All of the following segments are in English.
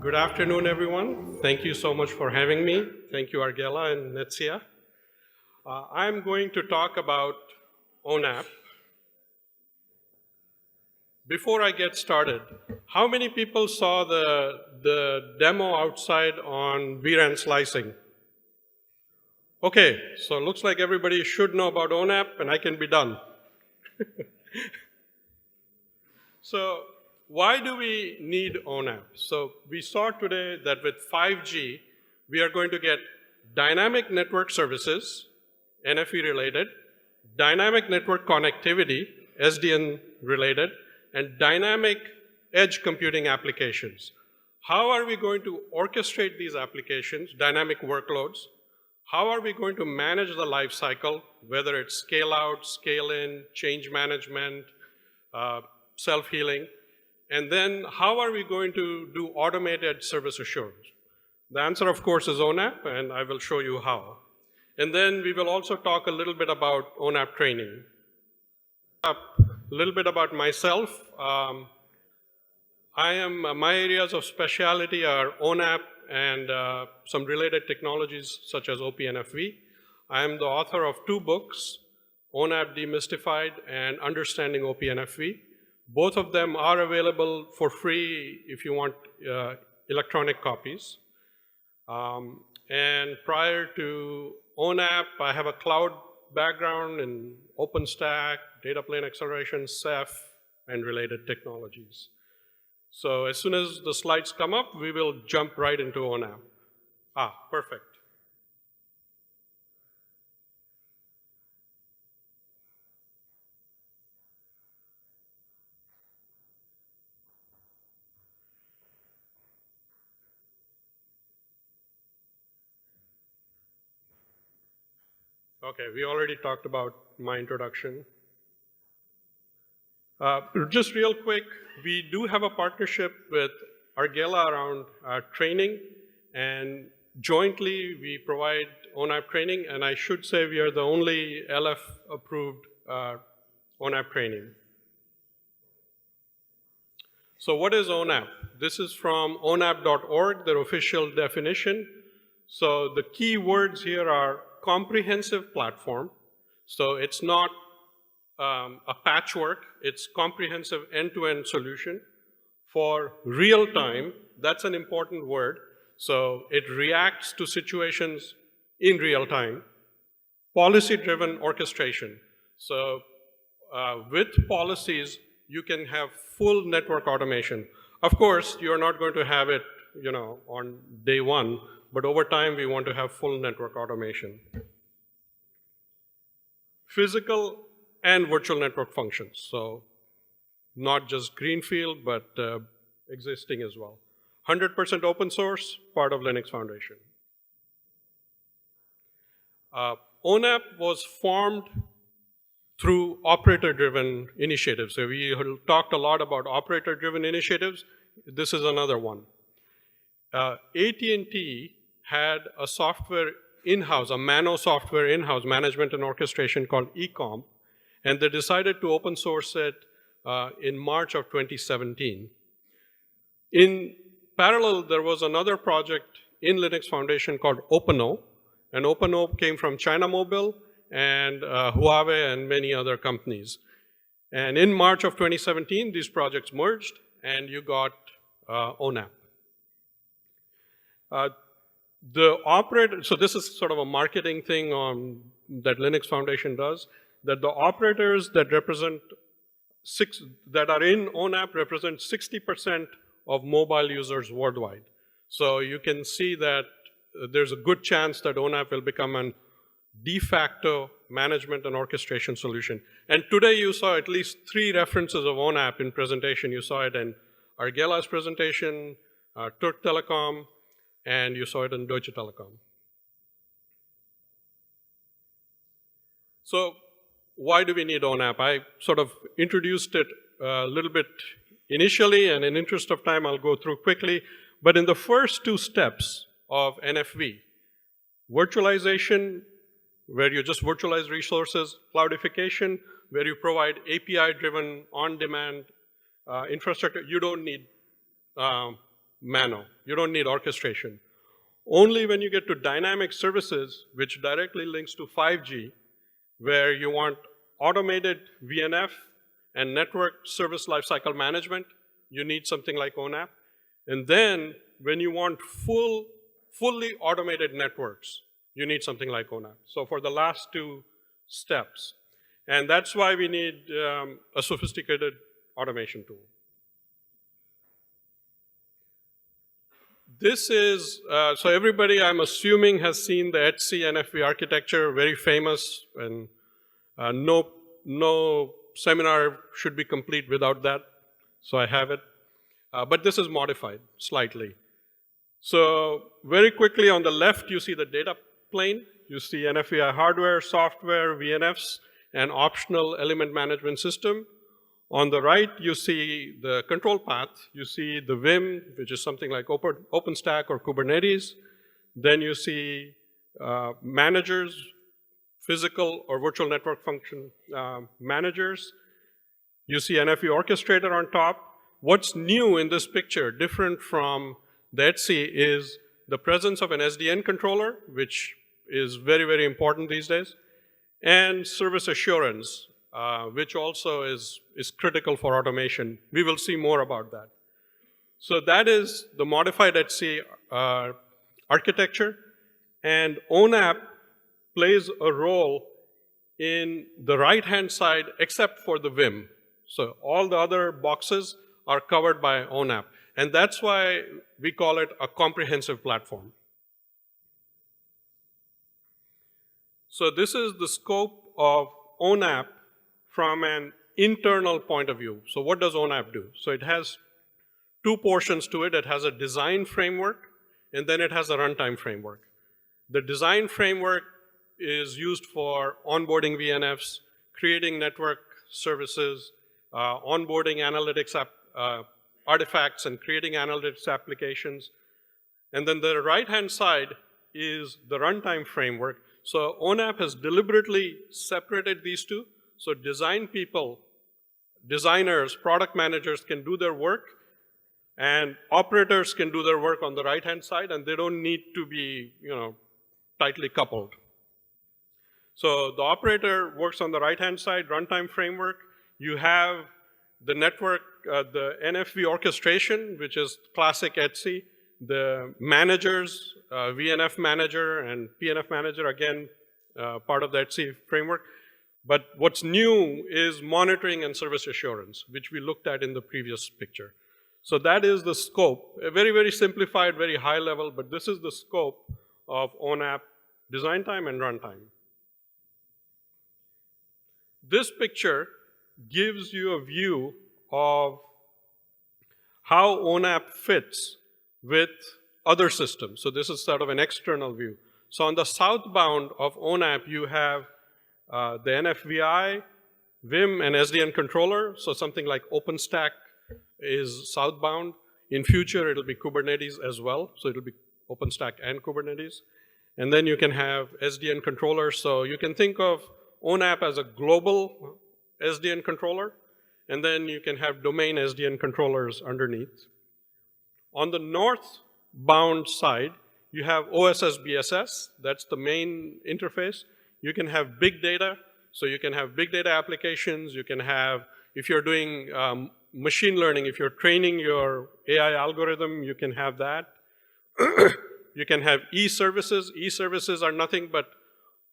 Good afternoon, everyone. Thank you so much for having me. Thank you, Argela and Netsia. I'm going to talk about ONAP. Before I get started, how many people saw the demo outside on VRAN slicing? Okay, so it looks like everybody should know about ONAP and I can be done. So why do we need ONAP? So we saw today that with 5G, we are going to get dynamic network services, NFV related, dynamic network connectivity, SDN related, and dynamic edge computing applications. How are we going to orchestrate these applications, dynamic workloads? How are we going to manage the life cycle, whether it's scale out, scale in, change management, self-healing? And then how are we going to do automated service assurance? The answer, of course, is ONAP, and I will show you how. And then we will also talk a little bit about ONAP training. A little bit about myself. My areas of specialty are ONAP and some related technologies such as OPNFV. I am the author of 2 books, ONAP Demystified and Understanding OPNFV. Both of them are available for free if you want electronic copies. And prior to ONAP, I have a cloud background in OpenStack, data plane acceleration, Ceph, and related technologies. So as soon as the slides come up, we will jump right into ONAP. Perfect. Okay, we already talked about my introduction. Just real quick, we do have a partnership with Argela around training, and jointly we provide ONAP training, and I should say we are the only LF-approved ONAP training. So what is ONAP? This is from onap.org, their official definition. So the key words here are comprehensive platform. So it's not a patchwork, it's comprehensive end-to-end solution for real time. That's an important word. So it reacts to situations in real time. Policy-driven orchestration. So with policies, you can have full network automation. Of course, you're not going to have it, on day one, but over time, we want to have full network automation. Physical and virtual network functions. So not just greenfield, but existing as well. 100% open source, part of Linux Foundation. ONAP was formed through operator-driven initiatives. So we talked a lot about operator-driven initiatives. This is another one. AT&T had a software in-house, a Mano software in-house, management and orchestration called eCom, and they decided to open source it in March of 2017. In parallel, there was another project in Linux Foundation called OpenO, and OpenO came from China Mobile and Huawei and many other companies. And in March of 2017, these projects merged, and you got ONAP. So this is sort of a marketing thing that Linux Foundation does, that the operators that that are in ONAP represent 60% of mobile users worldwide. So you can see that there's a good chance that ONAP will become an de facto management and orchestration solution. And today you saw at least 3 references of ONAP in presentation. You saw it in Argela's presentation, Turk Telecom, and you saw it in Deutsche Telekom. So why do we need ONAP? I sort of introduced it a little bit initially, and in interest of time, I'll go through quickly. But in the first 2 steps of NFV, virtualization, where you just virtualize resources, cloudification, where you provide API-driven, on-demand infrastructure, you don't need Mano. You don't need orchestration. Only when you get to dynamic services, which directly links to 5G, where you want automated VNF and network service lifecycle management, you need something like ONAP. And then when you want fully automated networks, you need something like ONAP. So for the last two steps. And that's why we need a sophisticated automation tool. This is, so everybody I'm assuming has seen the HC NFV architecture, very famous, and no seminar should be complete without that. So I have it. But this is modified slightly. So very quickly on the left, you see the data plane. You see NFVI hardware, software, VNFs, and optional element management system. On the right, you see the control path. You see the Vim, which is something like OpenStack or Kubernetes. Then you see managers, physical or virtual network function managers. You see NFV orchestrator on top. What's new in this picture, different from the HC, is the presence of an SDN controller, which is very, very important these days, and service assurance, which also is critical for automation. We will see more about that. So that is the modified HC architecture, and ONAP plays a role in the right-hand side except for the Vim. So all the other boxes are covered by ONAP, and that's why we call it a comprehensive platform. So this is the scope of ONAP from an internal point of view. So what does ONAP do? So it has two portions to it. It has a design framework, and then it has a runtime framework. The design framework is used for onboarding VNFs, creating network services, onboarding analytics artifacts, and creating analytics applications. And then the right-hand side is the runtime framework. So ONAP has deliberately separated these two. So design people, designers, product managers can do their work, and operators can do their work on the right-hand side, and they don't need to be, tightly coupled. So the operator works on the right-hand side, runtime framework. You have the network, the NFV orchestration, which is classic HC. The managers, VNF manager and PNF manager, again, part of the HC framework. But what's new is monitoring and service assurance, which we looked at in the previous picture. So that is the scope, a very, very simplified, very high level, but this is the scope of ONAP design time and runtime. This picture gives you a view of how ONAP fits with other systems. So this is sort of an external view. So on the southbound of ONAP, you have the NFVI, Vim, and SDN controller. So something like OpenStack is southbound. In future, it'll be Kubernetes as well. So it'll be OpenStack and Kubernetes. And then you can have SDN controllers. So you can think of ONAP as a global SDN controller. And then you can have domain SDN controllers underneath. On the northbound side, you have OSS BSS. That's the main interface. You can have big data. So you can have big data applications. You can have, if you're doing machine learning, if you're training your AI algorithm, you can have that. You can have e-services. E-services are nothing but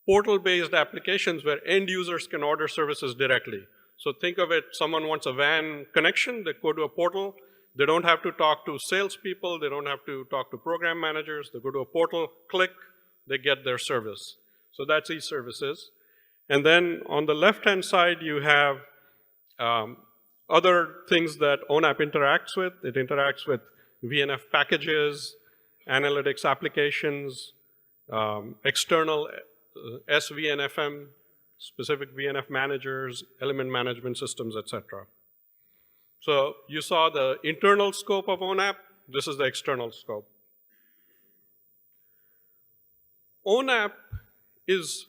portal-based applications where end users can order services directly. So think of it, someone wants a WAN connection, they go to a portal. They don't have to talk to salespeople. They don't have to talk to program managers. They go to a portal, click, they get their service. So that's e-services. And then on the left-hand side, you have other things that ONAP interacts with. It interacts with VNF packages, analytics applications, external SVNFM, specific VNF managers, element management systems, etc. So you saw the internal scope of ONAP. This is the external scope. ONAP is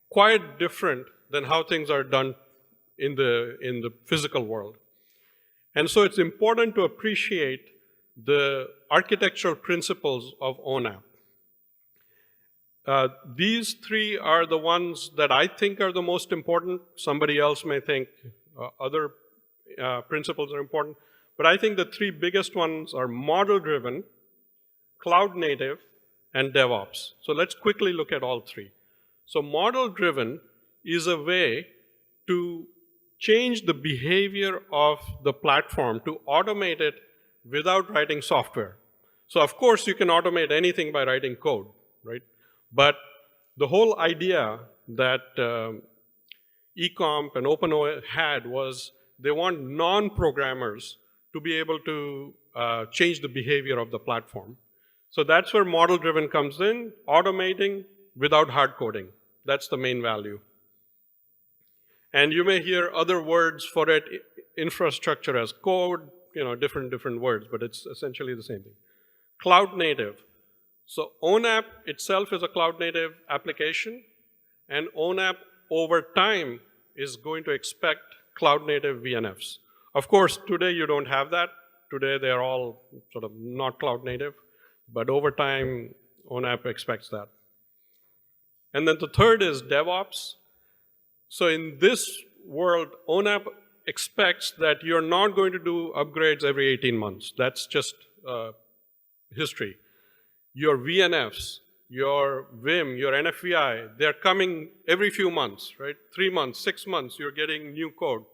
quite different than how things are done in the physical world. And so it's important to appreciate the architectural principles of ONAP. These three are the ones that I think are the most important. Somebody else may think other principles are important. But I think the three biggest ones are model-driven, cloud-native, and DevOps. So let's quickly look at all three. So model-driven is a way to change the behavior of the platform, to automate it without writing software. So of course you can automate anything by writing code, right? But the whole idea that eComp and OpenOS had was they want non-programmers to be able to change the behavior of the platform. So that's where model-driven comes in, automating without hard coding. That's the main value. And you may hear other words for it, infrastructure as code, different words, but it's essentially the same thing. Cloud native. So ONAP itself is a cloud native application, and ONAP over time is going to expect cloud native VNFs. Of course, today you don't have that. Today they're all sort of not cloud native, but over time ONAP expects that. And then the third is DevOps. So in this world, ONAP expects that you're not going to do upgrades every 18 months. That's just history. Your VNFs, your Vim, your NFVI, they're coming every few months, right? 3 months, 6 months, you're getting new code.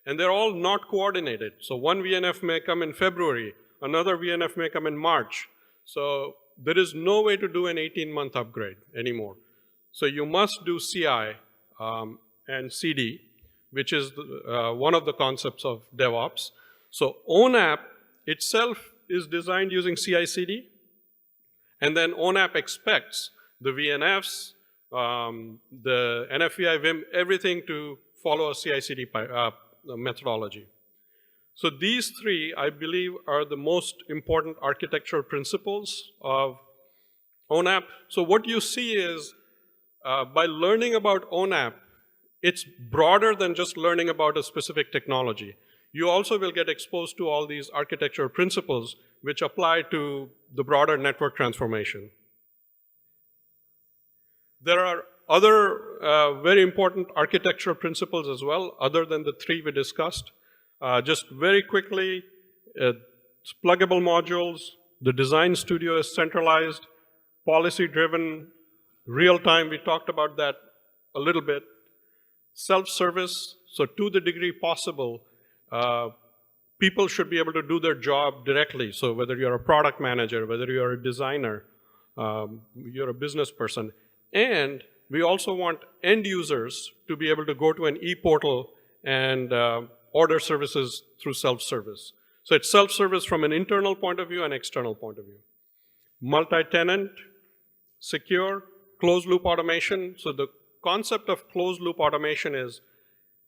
And they're all not coordinated. So one VNF may come in February, another VNF may come in March. So there is no way to do an 18-month upgrade anymore. So you must do CI and CD, which is one of the concepts of DevOps. So ONAP itself is designed using CI/CD, and then ONAP expects the VNFs, the NFVI, Vim, everything to follow a CI/CD methodology. So these three, I believe, are the most important architectural principles of ONAP. So what you see is, by learning about ONAP, it's broader than just learning about a specific technology. You also will get exposed to all these architectural principles which apply to the broader network transformation. There are other very important architectural principles as well, other than the three we discussed. Just very quickly, pluggable modules, the design studio is centralized, policy-driven, real-time, we talked about that a little bit. Self-service, so to the degree possible, people should be able to do their job directly. So whether you're a product manager, whether you're a designer, you're a business person. And we also want end users to be able to go to an e-portal and order services through self-service. So it's self-service from an internal point of view and external point of view. Multi-tenant, secure, closed-loop automation. So the concept of closed-loop automation is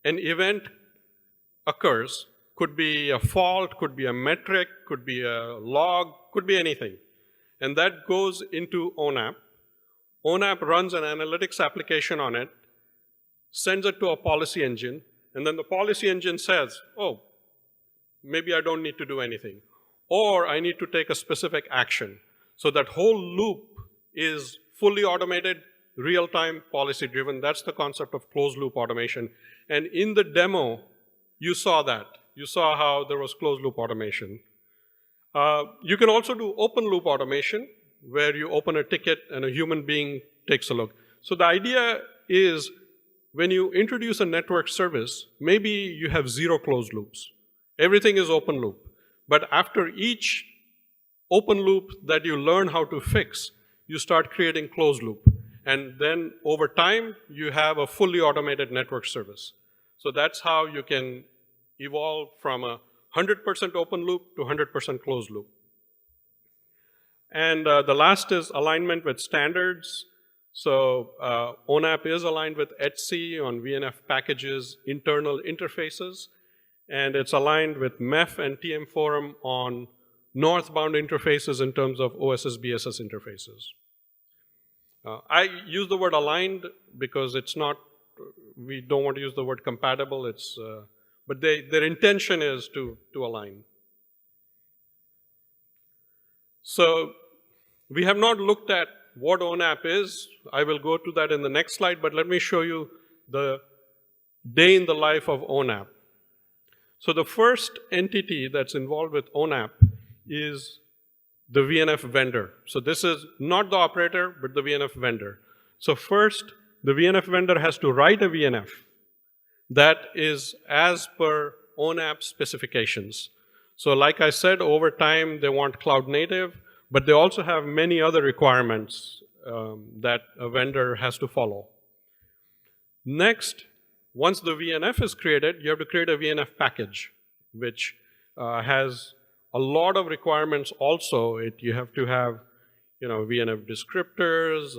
an event occurs, could be a fault, could be a metric, could be a log, could be anything. And that goes into ONAP. ONAP runs an analytics application on it, sends it to a policy engine, and then the policy engine says, oh, maybe I don't need to do anything. Or I need to take a specific action. So that whole loop is fully automated, real-time, policy-driven. That's the concept of closed-loop automation. And in the demo, you saw that. You saw how there was closed-loop automation. You can also do open-loop automation, where you open a ticket and a human being takes a look. So the idea is, when you introduce a network service, maybe you have 0 closed loops. Everything is open loop. But after each open loop that you learn how to fix, you start creating closed loop. And then over time, you have a fully automated network service. So that's how you can evolve from a 100% open loop to 100% closed loop. And the last is alignment with standards. So ONAP is aligned with ETSI on VNF packages, internal interfaces, and it's aligned with MEF and TM Forum on northbound interfaces in terms of OSS BSS interfaces. I use the word aligned because it's not, we don't want to use the word compatible, it's, but their intention is to align. So we have not looked at what ONAP is. I will go to that in the next slide, but let me show you the day in the life of ONAP. So the first entity that's involved with ONAP is the VNF vendor. So this is not the operator, but the VNF vendor. So first, the VNF vendor has to write a VNF that is as per ONAP specifications. So like I said, over time, they want cloud native, but they also have many other requirements that a vendor has to follow. Next, once the VNF is created, you have to create a VNF package, which has a lot of requirements also. You have to have VNF descriptors,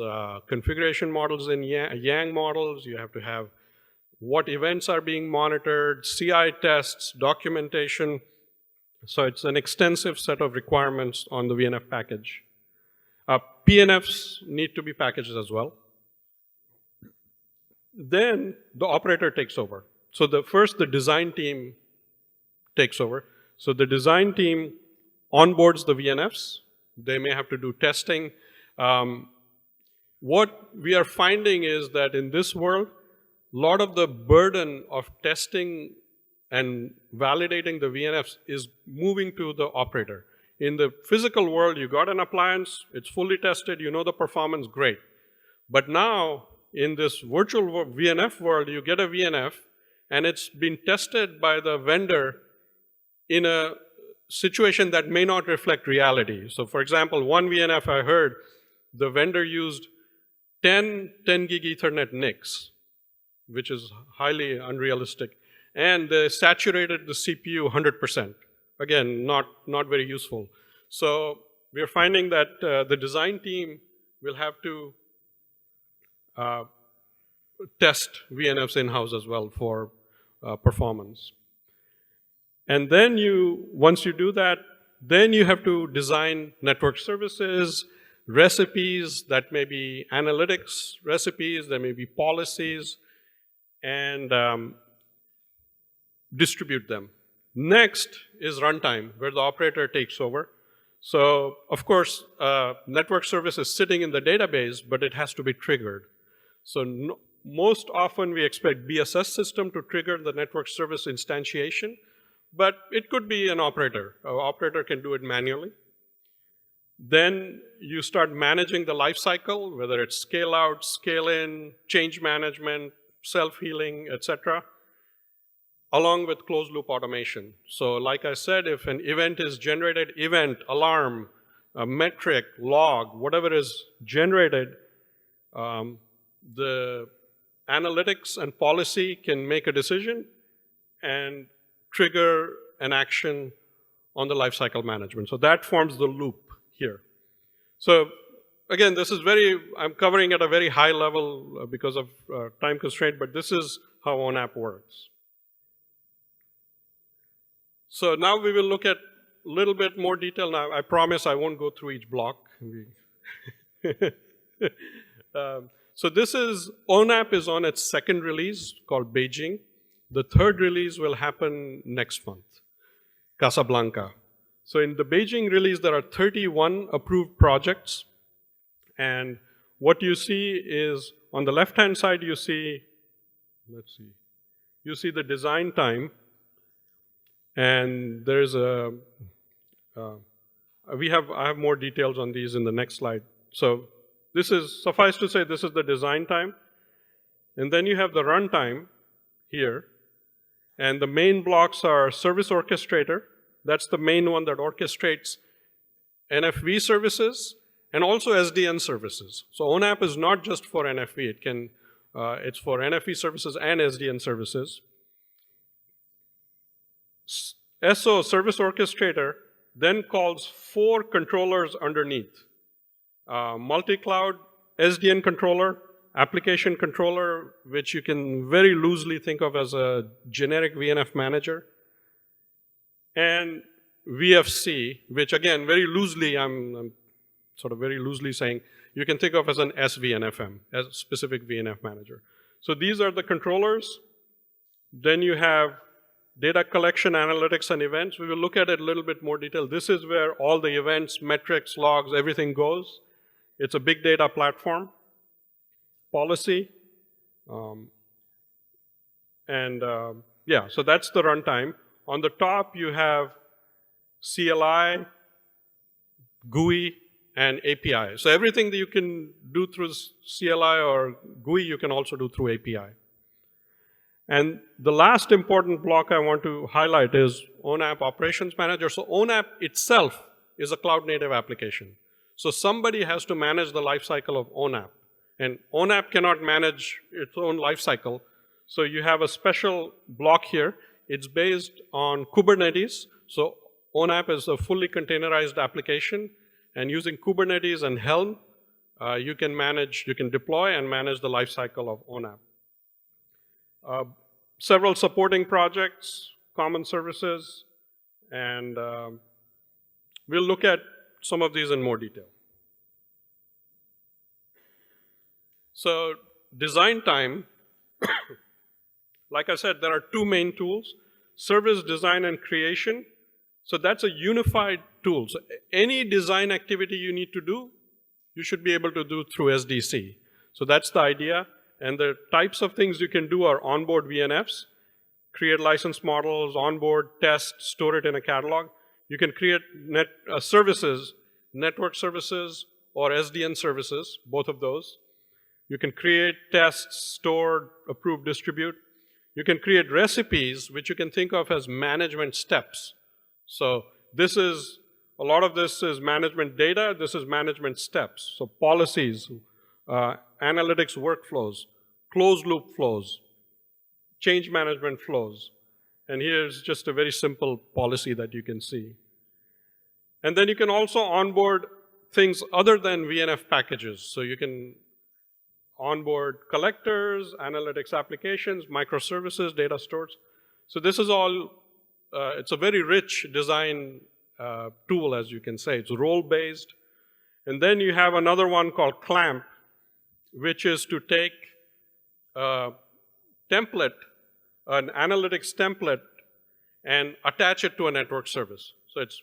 configuration models in Yang models. You have to have what events are being monitored, CI tests, documentation. So it's an extensive set of requirements on the VNF package. PNFs need to be packaged as well. Then the operator takes over. So first the design team takes over. So the design team onboards the VNFs. They may have to do testing. What we are finding is that in this world, a lot of the burden of testing and validating the VNFs is moving to the operator. In the physical world, you got an appliance, it's fully tested, you know the performance, great. But now, in this virtual VNF world, you get a VNF, and it's been tested by the vendor in a situation that may not reflect reality. So for example, one VNF I heard, the vendor used 10 gig Ethernet NICs, which is highly unrealistic. And they saturated the CPU 100%. Again, not very useful. So we're finding that the design team will have to test VNFs in-house as well for performance. And then once you do that, then you have to design network services, recipes, that may be analytics recipes, there may be policies, and distribute them. Next is runtime, where the operator takes over. So, of course, network service is sitting in the database, but it has to be triggered. So most often we expect BSS system to trigger the network service instantiation, but it could be an operator. An operator can do it manually. Then you start managing the life cycle, whether it's scale out, scale in, change management, self-healing, etc., along with closed loop automation. So like I said, if an event is generated, event, alarm, a metric, log, whatever is generated, the analytics and policy can make a decision and trigger an action on the lifecycle management. So that forms the loop here. So again, this is I'm covering at a very high level because of time constraint, but this is how ONAP works. So now we will look at a little bit more detail. Now, I promise I won't go through each block. So this is, ONAP is on its second release called Beijing. The third release will happen next month, Casablanca. So in the Beijing release, there are 31 approved projects. And what you see is, on the left-hand side, you see, you see the design time. And there's I have more details on these in the next slide. So this is, suffice to say, this is the design time. And then you have the runtime here. And the main blocks are service orchestrator. That's the main one that orchestrates NFV services and also SDN services. So ONAP is not just for NFV. It's for NFV services and SDN services. SO, service orchestrator, then calls 4 controllers underneath. Multi-cloud, SDN controller, application controller, which you can very loosely think of as a generic VNF manager, and VFC, which again, very loosely, I'm sort of very loosely saying, you can think of as an SVNFM, as a specific VNF manager. So these are the controllers. Then you have data collection, analytics, and events. We will look at it a little bit more detail. This is where all the events, metrics, logs, everything goes. It's a big data platform. Policy. Yeah, so that's the runtime. On the top, you have CLI, GUI, and API. So everything that you can do through CLI or GUI, you can also do through API. And the last important block I want to highlight is ONAP Operations Manager. So ONAP itself is a cloud-native application. So somebody has to manage the lifecycle of ONAP. And ONAP cannot manage its own lifecycle. So you have a special block here. It's based on Kubernetes. So ONAP is a fully containerized application. And using Kubernetes and Helm, you can deploy and manage the lifecycle of ONAP. Several supporting projects, common services, and we'll look at some of these in more detail. So design time, like I said, there are two main tools, service design and creation. So that's a unified tool. So any design activity you need to do, you should be able to do through SDC. So that's the idea. And the types of things you can do are onboard VNFs, create license models, onboard, test, store it in a catalog. You can create services, network services, or SDN services, both of those. You can create, test, store, approve, distribute. You can create recipes, which you can think of as management steps. So a lot of this is management data, this is management steps. So policies, analytics workflows, closed loop flows, change management flows. And here's just a very simple policy that you can see. And then you can also onboard things other than VNF packages. So you can onboard collectors, analytics applications, microservices, data stores. So this is all, it's a very rich design tool, as you can say. It's role-based. And then you have another one called CLAMP, which is to take a template, an analytics template, and attach it to a network service. So it's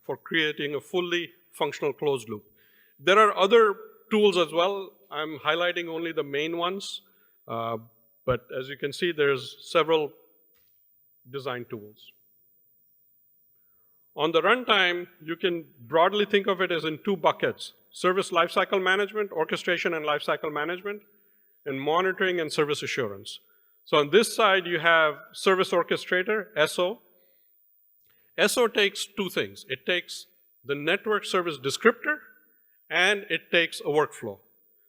for creating a fully functional closed loop. There are other tools as well. I'm highlighting only the main ones. But as you can see, there's several design tools. On the runtime, you can broadly think of it as in two buckets: service lifecycle management, orchestration and lifecycle management, and monitoring and service assurance. So on this side, you have service orchestrator, SO. SO takes two things. It takes the network service descriptor, and it takes a workflow.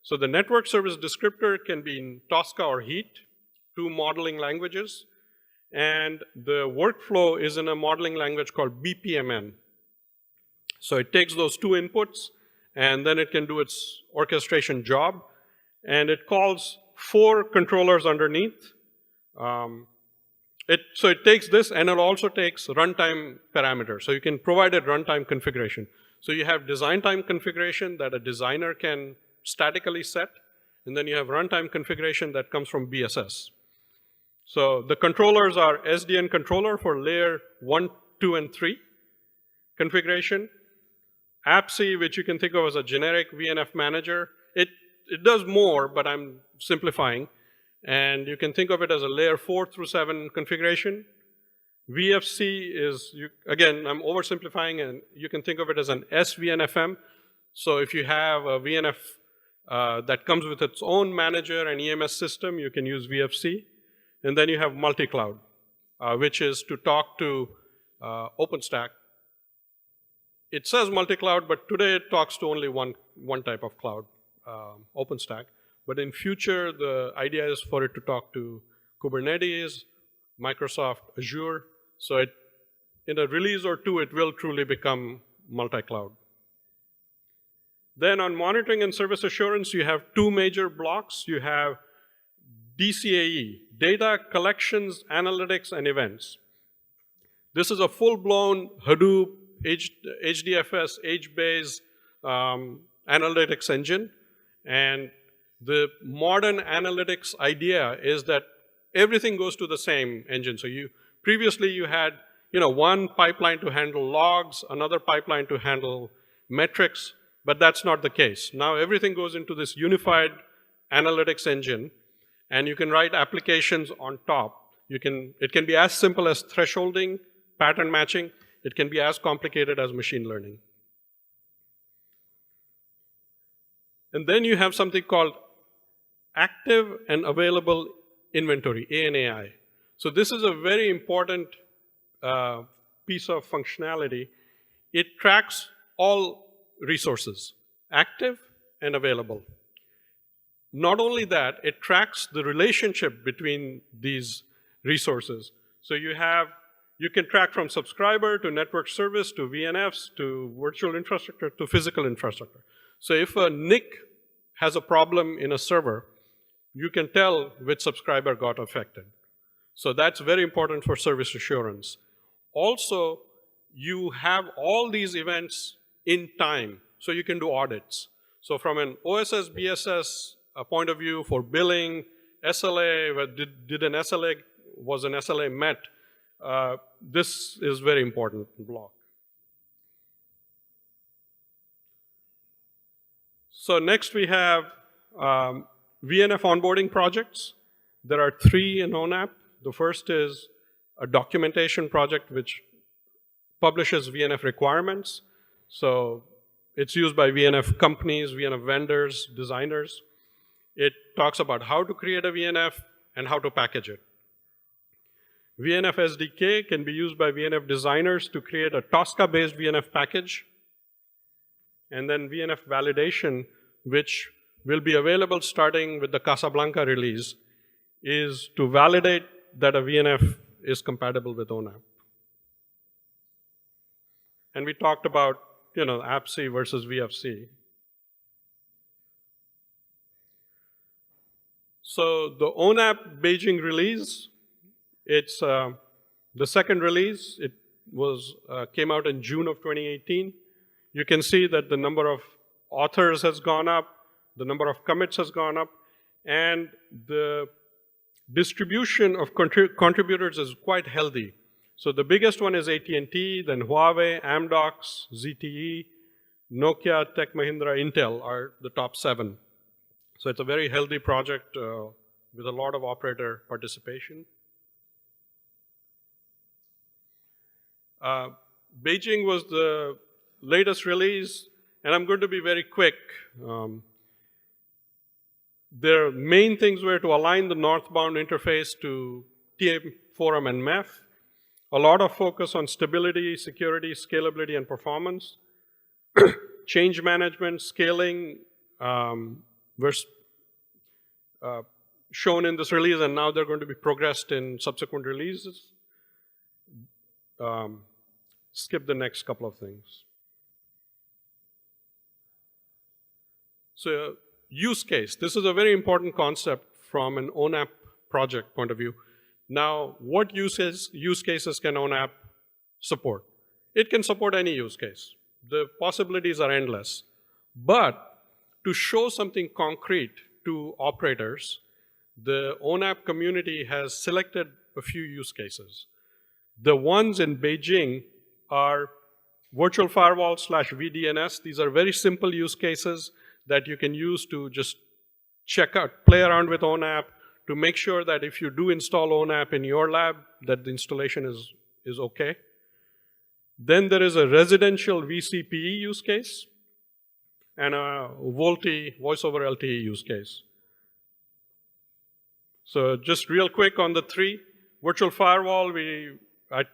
So the network service descriptor can be in Tosca or Heat, two modeling languages. And the workflow is in a modeling language called BPMN. So it takes those two inputs, and then it can do its orchestration job. And it calls 4 controllers underneath. So it takes this, and it also takes runtime parameters. So you can provide a runtime configuration. So you have design time configuration that a designer can statically set, and then you have runtime configuration that comes from BSS. So the controllers are SDN controller for layer 1, 2, and 3 configuration. AppC, which you can think of as a generic VNF manager. It does more, but I'm simplifying. And you can think of it as a layer 4 through 7 configuration. VFC is, again, I'm oversimplifying, and you can think of it as an SVNFM. So if you have a VNF that comes with its own manager and EMS system, you can use VFC. And then you have multi-cloud, which is to talk to OpenStack. It says multi-cloud, but today it talks to only one type of cloud, OpenStack. But in future, the idea is for it to talk to Kubernetes, Microsoft Azure. So in a release or two, it will truly become multi-cloud. Then on monitoring and service assurance, you have 2 major blocks. You have DCAE, data collections, analytics, and events. This is a full-blown Hadoop, HDFS, HBase analytics engine. And the modern analytics idea is that everything goes to the same engine. So previously you had one pipeline to handle logs, another pipeline to handle metrics, but that's not the case. Now everything goes into this unified analytics engine, and you can write applications on top. It can be as simple as thresholding, pattern matching. It can be as complicated as machine learning. And then you have something called active and available inventory, ANAI. So this is a very important piece of functionality. It tracks all resources, active and available. Not only that, it tracks the relationship between these resources. So you can track from subscriber to network service to VNFs to virtual infrastructure to physical infrastructure. So if a NIC has a problem in a server, you can tell which subscriber got affected. So that's very important for service assurance. Also, you have all these events in time, so you can do audits. So from an OSS, BSS point of view for billing, SLA, was an SLA met? This is very important block. So next we have VNF onboarding projects. There are 3 in ONAP. The first is a documentation project which publishes VNF requirements. So it's used by VNF companies, VNF vendors, designers. It talks about how to create a VNF and how to package it. VNF SDK can be used by VNF designers to create a Tosca-based VNF package. And then VNF validation, which will be available starting with the Casablanca release, is to validate that a VNF is compatible with ONAP. And we talked about, AppC versus VFC. So the ONAP Beijing release, it's the second release. It came out in June of 2018. You can see that the number of authors has gone up, the number of commits has gone up, and the distribution of contributors is quite healthy. So the biggest one is AT&T, then Huawei, Amdocs, ZTE, Nokia, Tech Mahindra, Intel are the top 7. So it's a very healthy project with a lot of operator participation. Beijing was the latest release, and I'm going to be very quick. Their main things were to align the northbound interface to TM Forum and MEF. A lot of focus on stability, security, scalability, and performance. Change management, scaling, were shown in this release, and now they're going to be progressed in subsequent releases. Skip the next couple of things. So use case. This is a very important concept from an ONAP project point of view. Now, what use cases can ONAP support? It can support any use case. The possibilities are endless. But to show something concrete to operators, the ONAP community has selected a few use cases. The ones in Beijing are virtual firewall / VDNS. These are very simple use cases that you can use to just check out, play around with ONAP to make sure that if you do install ONAP in your lab, that the installation is okay. Then there is a residential VCPE use case and a VoLTE, voice over LTE use case. So just real quick on the 3. Virtual firewall, I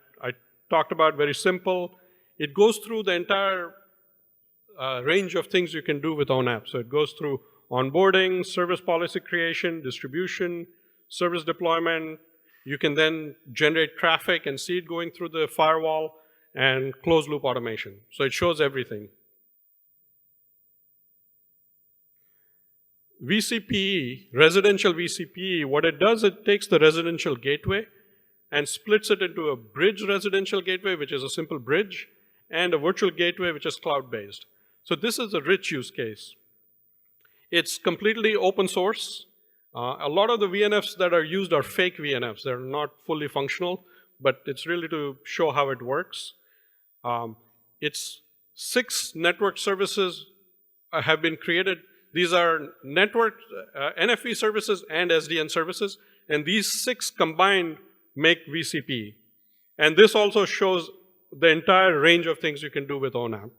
talked about, very simple. It goes through the entire range of things you can do with ONAP. So it goes through onboarding, service policy creation, distribution, service deployment. You can then generate traffic and see it going through the firewall, and closed loop automation. So it shows everything. VCPE, residential VCPE, what it does, it takes the residential gateway and splits it into a bridge residential gateway, which is a simple bridge, and a virtual gateway, which is cloud-based. So this is a rich use case. It's completely open source. A lot of the VNFs that are used are fake VNFs. They're not fully functional, but it's really to show how it works. It's 6 network services have been created. These are network NFV services and SDN services, and these 6 combined make VCP. And this also shows the entire range of things you can do with ONAP.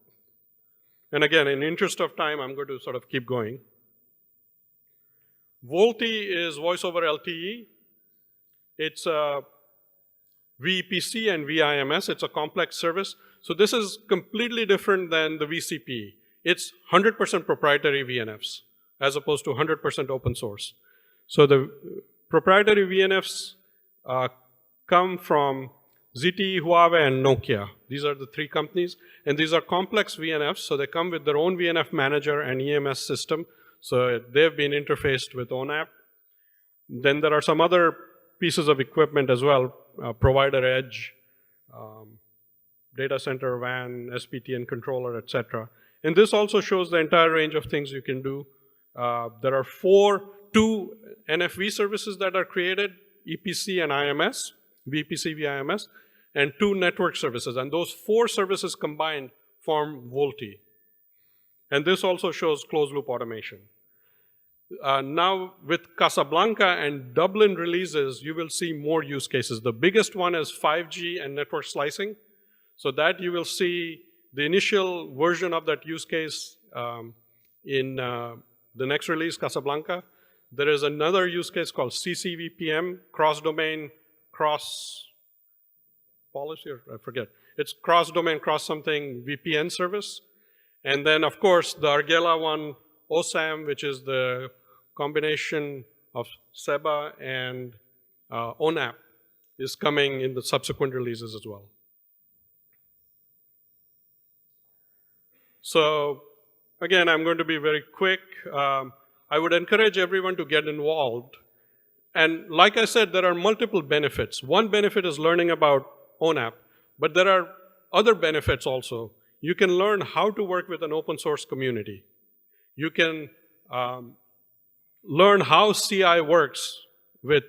And again, in interest of time, I'm going to sort of keep going. VoLTE is voice over LTE. It's a VPC and VIMS. It's a complex service. So this is completely different than the VCP. It's 100% proprietary VNFs as opposed to 100% open source. So the proprietary VNFs come from ZTE, Huawei, and Nokia. These are the 3 companies. And these are complex VNFs, so they come with their own VNF manager and EMS system. So they've been interfaced with ONAP. Then there are some other pieces of equipment as well, provider edge, data center WAN, SPTN controller, etc. And this also shows the entire range of things you can do. There are 2 NFV services that are created, EPC and IMS, VPC, VIMS, and 2 network services. And those 4 services combined form VoLTE. And this also shows closed loop automation. Now with Casablanca and Dublin releases, you will see more use cases. The biggest one is 5G and network slicing. So that you will see the initial version of that use case in the next release, Casablanca. There is another use case called CCVPM, cross-domain, cross-policy, or I forget. It's cross-domain, cross-something VPN service. And then, of course, the Argela one, OSAM, which is the combination of SEBA and ONAP, is coming in the subsequent releases as well. So, again, I'm going to be very quick. I would encourage everyone to get involved. And like I said, there are multiple benefits. One benefit is learning about ONAP, but there are other benefits also. You can learn how to work with an open source community. You can learn how CI works with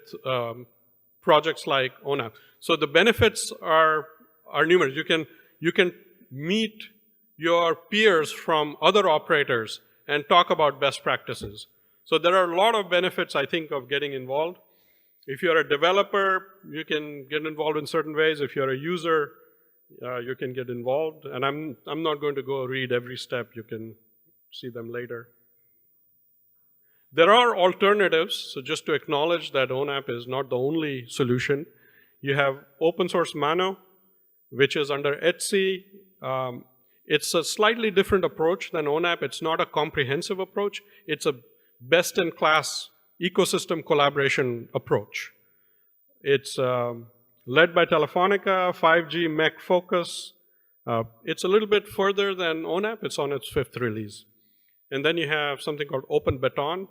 projects like ONAP. So the benefits are numerous. You can meet your peers from other operators and talk about best practices. So there are a lot of benefits, I think, of getting involved. If you're a developer, you can get involved in certain ways. If you're a user, you can get involved. And I'm not going to go read every step. You can see them later. There are alternatives. So just to acknowledge that ONAP is not the only solution. You have open source Mano, which is under Etsy. It's a slightly different approach than ONAP. It's not a comprehensive approach. It's a best-in-class ecosystem collaboration approach. It's led by Telefonica, 5G MEC focus. It's a little bit further than ONAP. It's on its 5th release. And then you have something called Open Baton,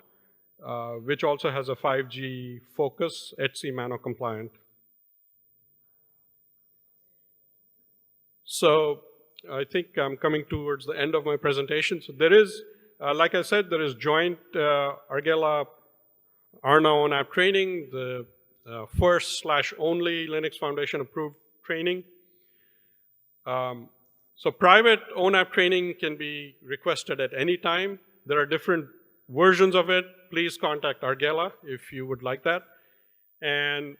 which also has a 5G focus, Etsy Mano compliant. So I think I'm coming towards the end of my presentation. So there is, like I said, there is joint Argela Aarna ONAP training, the first/only Linux Foundation approved training. So private ONAP training can be requested at any time. There are different versions of it. Please contact Argela if you would like that. And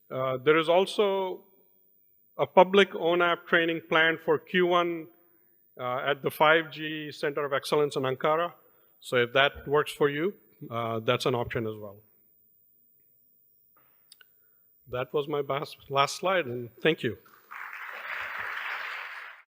there is also a public ONAP training planned for Q1 at the 5G Center of Excellence in Ankara. So if that works for you, that's an option as well. That was my last slide, and thank you.